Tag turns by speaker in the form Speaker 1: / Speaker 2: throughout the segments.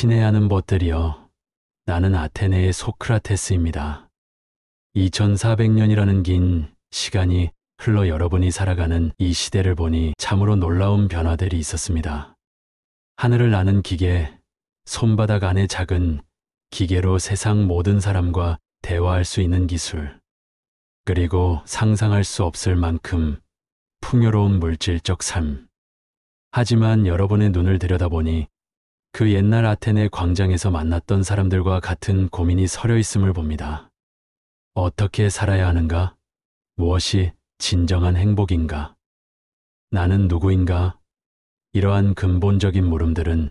Speaker 1: 친해야 하는 벗들이여, 나는 아테네의 소크라테스입니다. 2400년이라는 긴 시간이 흘러 여러분이 살아가는 이 시대를 보니 참으로 놀라운 변화들이 있었습니다. 하늘을 나는 기계, 손바닥 안의 작은 기계로 세상 모든 사람과 대화할 수 있는 기술, 그리고 상상할 수 없을 만큼 풍요로운 물질적 삶. 하지만 여러분의 눈을 들여다보니 그 옛날 아테네 광장에서 만났던 사람들과 같은 고민이 서려 있음을 봅니다. 어떻게 살아야 하는가? 무엇이 진정한 행복인가? 나는 누구인가? 이러한 근본적인 물음들은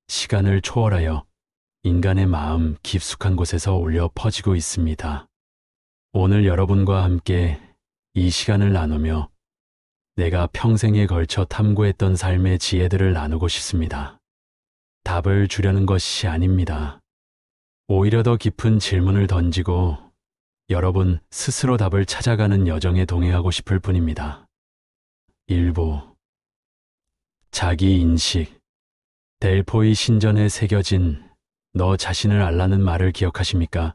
Speaker 1: 시간을 초월하여 인간의 마음 깊숙한 곳에서 울려 퍼지고 있습니다. 오늘 여러분과 함께 이 시간을 나누며 내가 평생에 걸쳐 탐구했던 삶의 지혜들을 나누고 싶습니다. 답을 주려는 것이 아닙니다. 오히려 더 깊은 질문을 던지고 여러분 스스로 답을 찾아가는 여정에 동행하고 싶을 뿐입니다. 일부 자기 인식. 델포이 신전에 새겨진 너 자신을 알라는 말을 기억하십니까?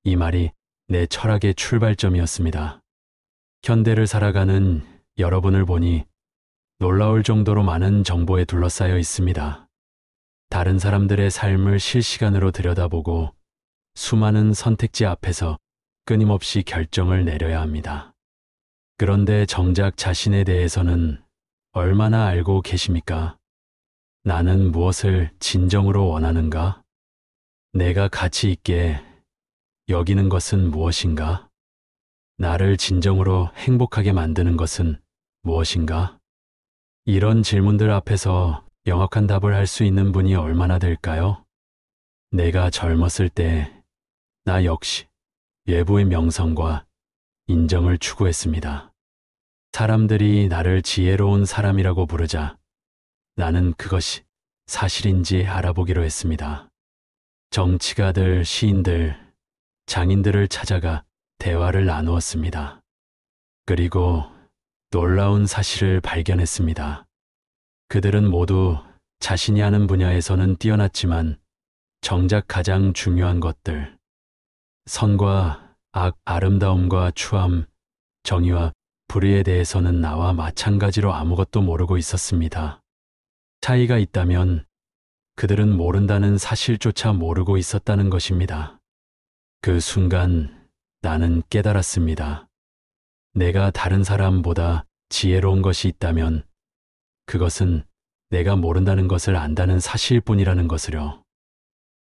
Speaker 1: 이 말이 내 철학의 출발점이었습니다. 현대를 살아가는 여러분을 보니 놀라울 정도로 많은 정보에 둘러싸여 있습니다. 다른 사람들의 삶을 실시간으로 들여다보고 수많은 선택지 앞에서 끊임없이 결정을 내려야 합니다. 그런데 정작 자신에 대해서는 얼마나 알고 계십니까? 나는 무엇을 진정으로 원하는가? 내가 가치 있게 여기는 것은 무엇인가? 나를 진정으로 행복하게 만드는 것은 무엇인가? 이런 질문들 앞에서 명확한 답을 할 수 있는 분이 얼마나 될까요? 내가 젊었을 때 나 역시 외부의 명성과 인정을 추구했습니다. 사람들이 나를 지혜로운 사람이라고 부르자 나는 그것이 사실인지 알아보기로 했습니다. 정치가들, 시인들, 장인들을 찾아가 대화를 나누었습니다. 그리고 놀라운 사실을 발견했습니다. 그들은 모두 자신이 하는 분야에서는 뛰어났지만 정작 가장 중요한 것들, 선과 악, 아름다움과 추함, 정의와 불의에 대해서는 나와 마찬가지로 아무것도 모르고 있었습니다. 차이가 있다면 그들은 모른다는 사실조차 모르고 있었다는 것입니다. 그 순간 나는 깨달았습니다. 내가 다른 사람보다 지혜로운 것이 있다면 그것은 내가 모른다는 것을 안다는 사실뿐이라는 것을요.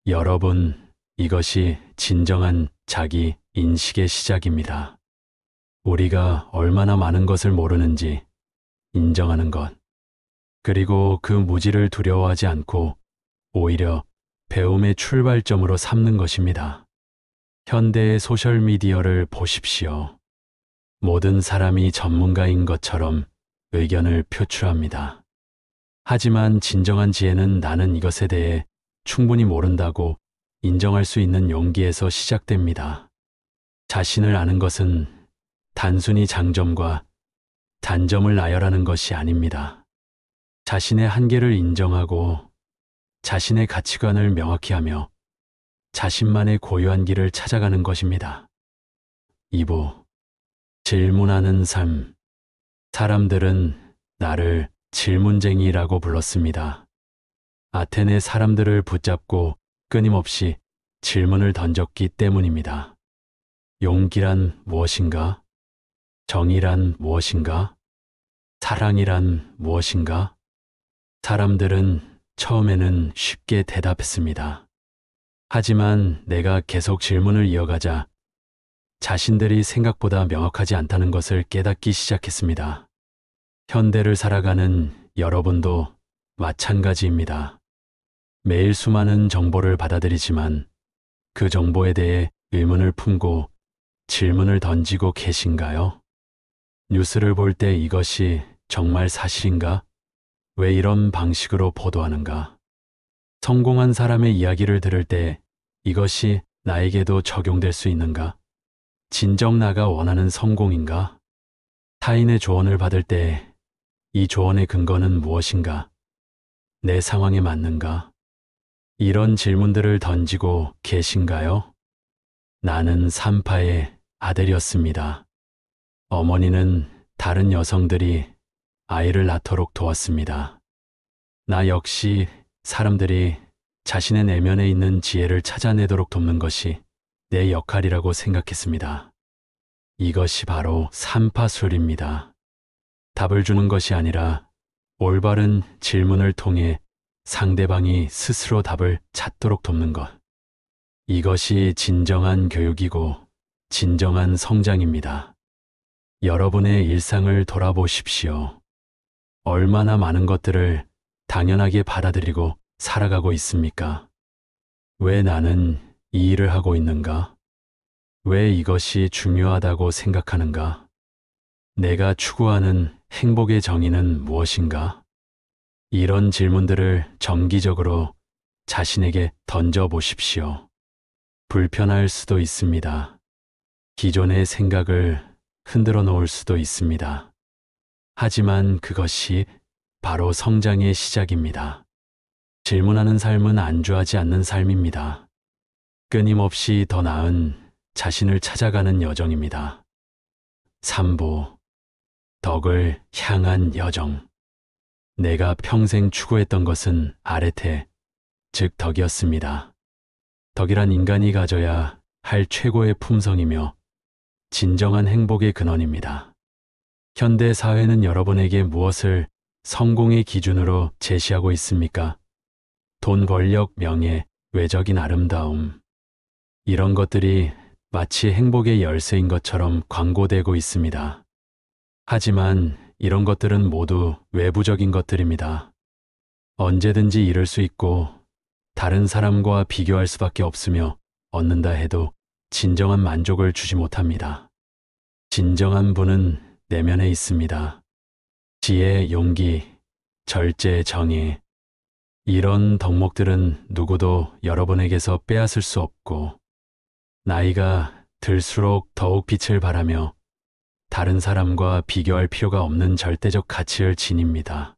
Speaker 1: 여러분, 이것이 진정한 자기 인식의 시작입니다. 우리가 얼마나 많은 것을 모르는지 인정하는 것, 그리고 그 무지를 두려워하지 않고 오히려 배움의 출발점으로 삼는 것입니다. 현대의 소셜미디어를 보십시오. 모든 사람이 전문가인 것처럼 의견을 표출합니다. 하지만 진정한 지혜는 나는 이것에 대해 충분히 모른다고 인정할 수 있는 용기에서 시작됩니다. 자신을 아는 것은 단순히 장점과 단점을 나열하는 것이 아닙니다. 자신의 한계를 인정하고 자신의 가치관을 명확히 하며 자신만의 고유한 길을 찾아가는 것입니다. 2부 질문하는 삶. 사람들은 나를 질문쟁이라고 불렀습니다. 아테네 사람들을 붙잡고 끊임없이 질문을 던졌기 때문입니다. 용기란 무엇인가? 정의란 무엇인가? 사랑이란 무엇인가? 사람들은 처음에는 쉽게 대답했습니다. 하지만 내가 계속 질문을 이어가자 자신들이 생각보다 명확하지 않다는 것을 깨닫기 시작했습니다. 현대를 살아가는 여러분도 마찬가지입니다. 매일 수많은 정보를 받아들이지만 그 정보에 대해 의문을 품고 질문을 던지고 계신가요? 뉴스를 볼 때 이것이 정말 사실인가? 왜 이런 방식으로 보도하는가? 성공한 사람의 이야기를 들을 때 이것이 나에게도 적용될 수 있는가? 진정 나가 원하는 성공인가? 타인의 조언을 받을 때 이 조언의 근거는 무엇인가? 내 상황에 맞는가? 이런 질문들을 던지고 계신가요? 나는 산파의 아들이었습니다. 어머니는 다른 여성들이 아이를 낳도록 도왔습니다. 나 역시 사람들이 자신의 내면에 있는 지혜를 찾아내도록 돕는 것이 내 역할이라고 생각했습니다. 이것이 바로 산파술입니다. 답을 주는 것이 아니라 올바른 질문을 통해 상대방이 스스로 답을 찾도록 돕는 것. 이것이 진정한 교육이고 진정한 성장입니다. 여러분의 일상을 돌아보십시오. 얼마나 많은 것들을 당연하게 받아들이고 살아가고 있습니까? 왜 나는 이 일을 하고 있는가? 왜 이것이 중요하다고 생각하는가? 내가 추구하는 행복의 정의는 무엇인가? 이런 질문들을 정기적으로 자신에게 던져보십시오. 불편할 수도 있습니다. 기존의 생각을 흔들어 놓을 수도 있습니다. 하지만 그것이 바로 성장의 시작입니다. 질문하는 삶은 안주하지 않는 삶입니다. 끊임없이 더 나은 자신을 찾아가는 여정입니다. 3부 덕을 향한 여정. 내가 평생 추구했던 것은 아레테, 즉 덕이었습니다. 덕이란 인간이 가져야 할 최고의 품성이며 진정한 행복의 근원입니다. 현대 사회는 여러분에게 무엇을 성공의 기준으로 제시하고 있습니까? 돈, 권력, 명예, 외적인 아름다움. 이런 것들이 마치 행복의 열쇠인 것처럼 광고되고 있습니다. 하지만 이런 것들은 모두 외부적인 것들입니다. 언제든지 잃을 수 있고 다른 사람과 비교할 수밖에 없으며 얻는다 해도 진정한 만족을 주지 못합니다. 진정한 부는 내면에 있습니다. 지혜, 용기, 절제, 정의. 이런 덕목들은 누구도 여러분에게서 빼앗을 수 없고 나이가 들수록 더욱 빛을 발하며 다른 사람과 비교할 필요가 없는 절대적 가치를 지닙니다.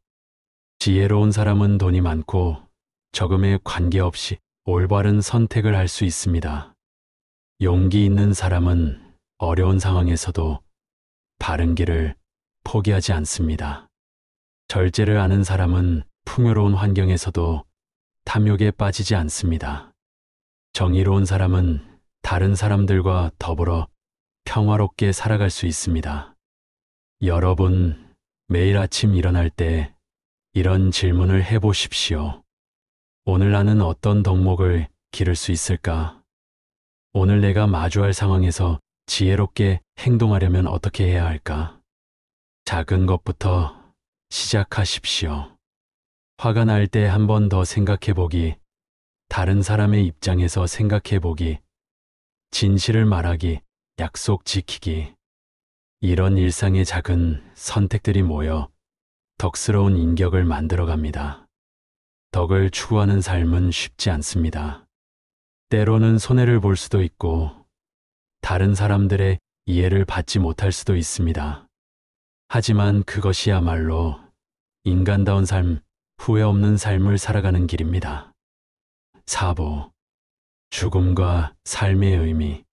Speaker 1: 지혜로운 사람은 돈이 많고 적음에 관계없이 올바른 선택을 할 수 있습니다. 용기 있는 사람은 어려운 상황에서도 바른 길을 포기하지 않습니다. 절제를 아는 사람은 풍요로운 환경에서도 탐욕에 빠지지 않습니다. 정의로운 사람은 다른 사람들과 더불어 평화롭게 살아갈 수 있습니다. 여러분, 매일 아침 일어날 때 이런 질문을 해보십시오. 오늘 나는 어떤 덕목을 기를 수 있을까? 오늘 내가 마주할 상황에서 지혜롭게 행동하려면 어떻게 해야 할까? 작은 것부터 시작하십시오. 화가 날 때 한 번 더 생각해 보기, 다른 사람의 입장에서 생각해 보기, 진실을 말하기, 약속 지키기. 이런 일상의 작은 선택들이 모여 덕스러운 인격을 만들어갑니다. 덕을 추구하는 삶은 쉽지 않습니다. 때로는 손해를 볼 수도 있고 다른 사람들의 이해를 받지 못할 수도 있습니다. 하지만 그것이야말로 인간다운 삶, 후회 없는 삶을 살아가는 길입니다. 4부 죽음과 삶의 의미.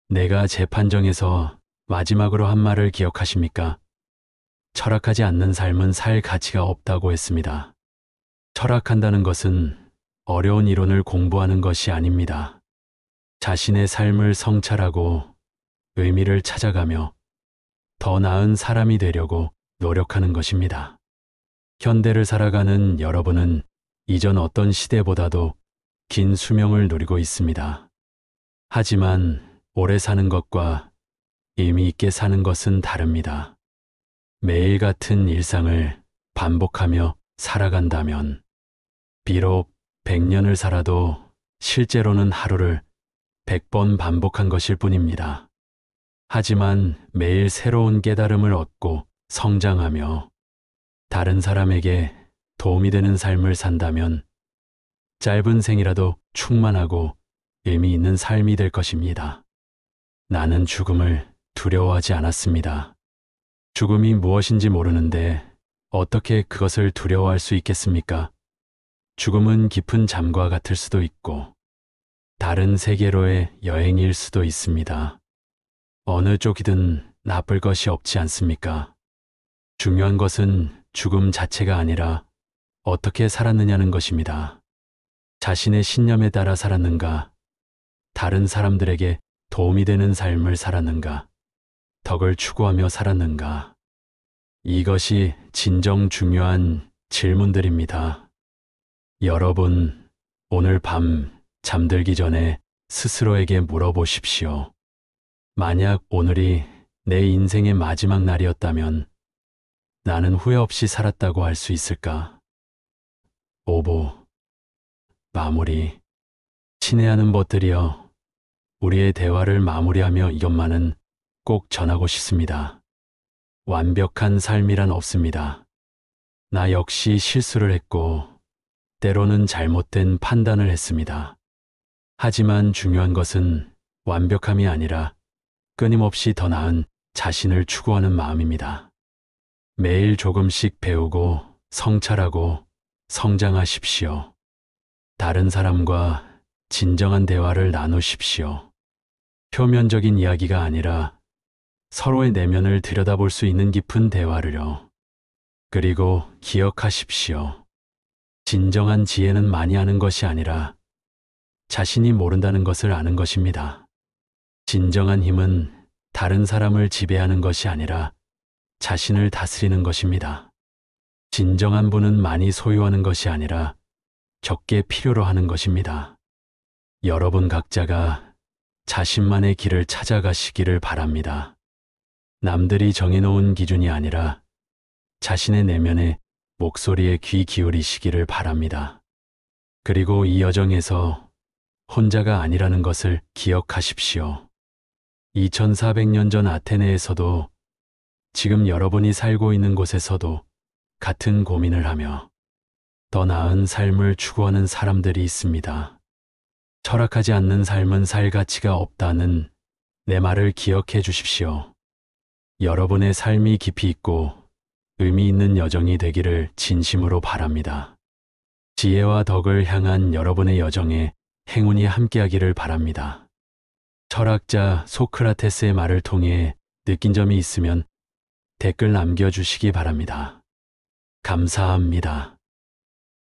Speaker 1: 내가 재판정에서 마지막으로 한 말을 기억하십니까? 철학하지 않는 삶은 살 가치가 없다고 했습니다. 철학한다는 것은 어려운 이론을 공부하는 것이 아닙니다. 자신의 삶을 성찰하고 의미를 찾아가며 더 나은 사람이 되려고 노력하는 것입니다. 현대를 살아가는 여러분은 이전 어떤 시대보다도 긴 수명을 누리고 있습니다. 하지만 오래 사는 것과 의미 있게 사는 것은 다릅니다. 매일 같은 일상을 반복하며 살아간다면 비록 100년을 살아도 실제로는 하루를 100번 반복한 것일 뿐입니다. 하지만 매일 새로운 깨달음을 얻고 성장하며 다른 사람에게 도움이 되는 삶을 산다면 짧은 생이라도 충만하고 의미 있는 삶이 될 것입니다. 나는 죽음을 두려워하지 않았습니다. 죽음이 무엇인지 모르는데 어떻게 그것을 두려워할 수 있겠습니까? 죽음은 깊은 잠과 같을 수도 있고 다른 세계로의 여행일 수도 있습니다. 어느 쪽이든 나쁠 것이 없지 않습니까? 중요한 것은 죽음 자체가 아니라 어떻게 살았느냐는 것입니다. 자신의 신념에 따라 살았는가, 다른 사람들에게 도움이 되는 삶을 살았는가, 덕을 추구하며 살았는가. 이것이 진정 중요한 질문들입니다. 여러분, 오늘 밤 잠들기 전에 스스로에게 물어보십시오. 만약 오늘이 내 인생의 마지막 날이었다면 나는 후회 없이 살았다고 할 수 있을까? 오보, 마무리. 친애하는 벗들이여, 우리의 대화를 마무리하며 이것만은 꼭 전하고 싶습니다. 완벽한 삶이란 없습니다. 나 역시 실수를 했고, 때로는 잘못된 판단을 했습니다. 하지만 중요한 것은 완벽함이 아니라 끊임없이 더 나은 자신을 추구하는 마음입니다. 매일 조금씩 배우고 성찰하고 성장하십시오. 다른 사람과 진정한 대화를 나누십시오. 표면적인 이야기가 아니라 서로의 내면을 들여다볼 수 있는 깊은 대화를요. 그리고 기억하십시오. 진정한 지혜는 많이 아는 것이 아니라 자신이 모른다는 것을 아는 것입니다. 진정한 힘은 다른 사람을 지배하는 것이 아니라 자신을 다스리는 것입니다. 진정한 분은 많이 소유하는 것이 아니라 적게 필요로 하는 것입니다. 여러분 각자가 자신만의 길을 찾아가시기를 바랍니다. 남들이 정해놓은 기준이 아니라 자신의 내면의 목소리에 귀 기울이시기를 바랍니다. 그리고 이 여정에서 혼자가 아니라는 것을 기억하십시오. 2400년 전 아테네에서도 지금 여러분이 살고 있는 곳에서도 같은 고민을 하며 더 나은 삶을 추구하는 사람들이 있습니다. 철학하지 않는 삶은 살 가치가 없다는 내 말을 기억해 주십시오. 여러분의 삶이 깊이 있고 의미 있는 여정이 되기를 진심으로 바랍니다. 지혜와 덕을 향한 여러분의 여정에 행운이 함께하기를 바랍니다. 철학자 소크라테스의 말을 통해 느낀 점이 있으면 댓글 남겨주시기 바랍니다. 감사합니다.